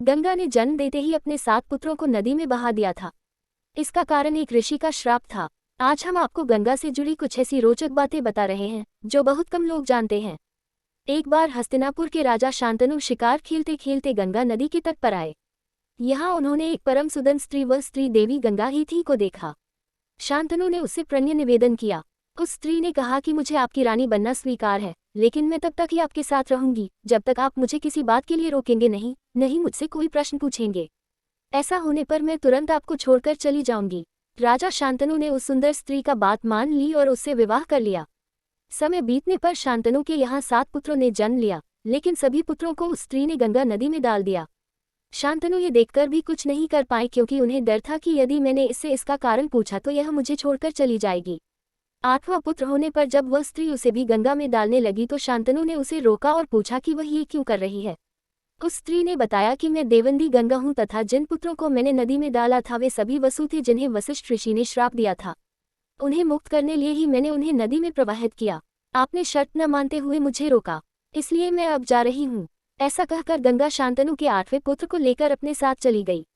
गंगा ने जन्म देते ही अपने 7 पुत्रों को नदी में बहा दिया था। इसका कारण एक ऋषि का श्राप था। आज हम आपको गंगा से जुड़ी कुछ ऐसी रोचक बातें बता रहे हैं जो बहुत कम लोग जानते हैं। एक बार हस्तिनापुर के राजा शांतनु शिकार खेलते खेलते गंगा नदी के तट पर आए। यहाँ उन्होंने एक परम सुदन स्त्री व स्त्री देवी गंगा ही थी को देखा। शांतनु ने उससे प्रणय निवेदन किया। उस स्त्री ने कहा कि मुझे आपकी रानी बनना स्वीकार है, लेकिन मैं तब तक ही आपके साथ रहूंगी जब तक आप मुझे किसी बात के लिए रोकेंगे नहीं, नहीं मुझसे कोई प्रश्न पूछेंगे। ऐसा होने पर मैं तुरंत आपको छोड़कर चली जाऊंगी। राजा शांतनु ने उस सुंदर स्त्री का बात मान ली और उससे विवाह कर लिया। समय बीतने पर शांतनु के यहाँ 7 पुत्रों ने जन्म लिया, लेकिन सभी पुत्रों को उस स्त्री ने गंगा नदी में डाल दिया। शांतनु ये देखकर भी कुछ नहीं कर पाए क्योंकि उन्हें डर था कि यदि मैंने इससे इसका कारण पूछा तो यह मुझे छोड़कर चली जाएगी। 8वां पुत्र होने पर जब वह स्त्री उसे भी गंगा में डालने लगी तो शांतनु ने उसे रोका और पूछा कि वह ये क्यों कर रही है। उस स्त्री ने बताया कि मैं देवंदी गंगा हूँ तथा जिन पुत्रों को मैंने नदी में डाला था वे सभी वसु थे जिन्हें वशिष्ठ ऋषि ने श्राप दिया था। उन्हें मुक्त करने लिए ही मैंने उन्हें नदी में प्रवाहित किया। आपने शर्त न मानते हुए मुझे रोका, इसलिए मैं अब जा रही हूँ। ऐसा कहकर गंगा शांतनु के 8वें पुत्र को लेकर अपने साथ चली गई।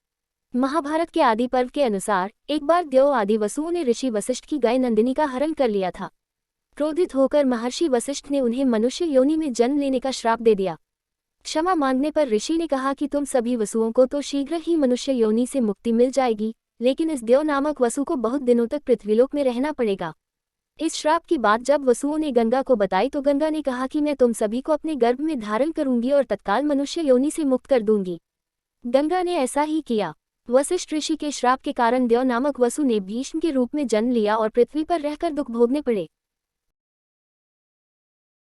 महाभारत के आदि पर्व के अनुसार एक बार देव आदि वसुओं ने ऋषि वशिष्ठ की गाय नंदिनी का हरण कर लिया था। क्रोधित होकर महर्षि वशिष्ठ ने उन्हें मनुष्य योनि में जन्म लेने का श्राप दे दिया। क्षमा मांगने पर ऋषि ने कहा कि तुम सभी वसुओं को तो शीघ्र ही मनुष्य योनि से मुक्ति मिल जाएगी, लेकिन इस देव नामक वसु को बहुत दिनों तक पृथ्वीलोक में रहना पड़ेगा। इस श्राप की बात जब वसुओं ने गंगा को बताई तो गंगा ने कहा कि मैं तुम सभी को अपने गर्भ में धारण करूंगी और तत्काल मनुष्य योनि से मुक्त कर दूंगी। गंगा ने ऐसा ही किया। वशिष्ठ ऋषि के श्राप के कारण देव नामक वसु ने भीष्म के रूप में जन्म लिया और पृथ्वी पर रहकर दुख भोगने पड़े।